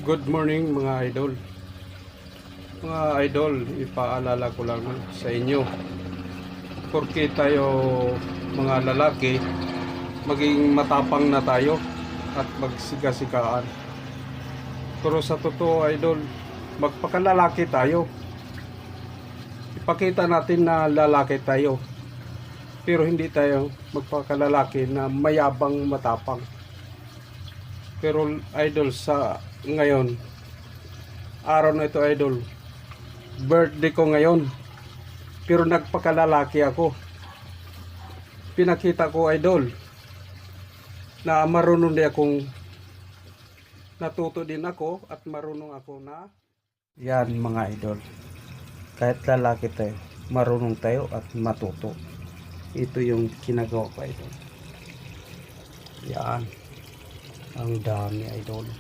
Good morning mga idol. Mga idol, ipaalala ko lang sa inyo. Porque tayo mga lalaki, maging matapang na tayo at magsiga-sigaan. Pero sa totoo idol, magpakalalaki tayo. Ipakita natin na lalaki tayo. Pero hindi tayo magpakalalaki na mayabang matapang. Pero idol, sa ngayon, araw na ito idol, birthday ko ngayon, pero nagpakalalaki ako. Pinakita ko idol na marunong din akong natuto din ako at marunong ako na yan mga idol. Kahit lalaki tayo, marunong tayo at matuto. Ito yung ginagawa ko idol. Yan, ang dami idol.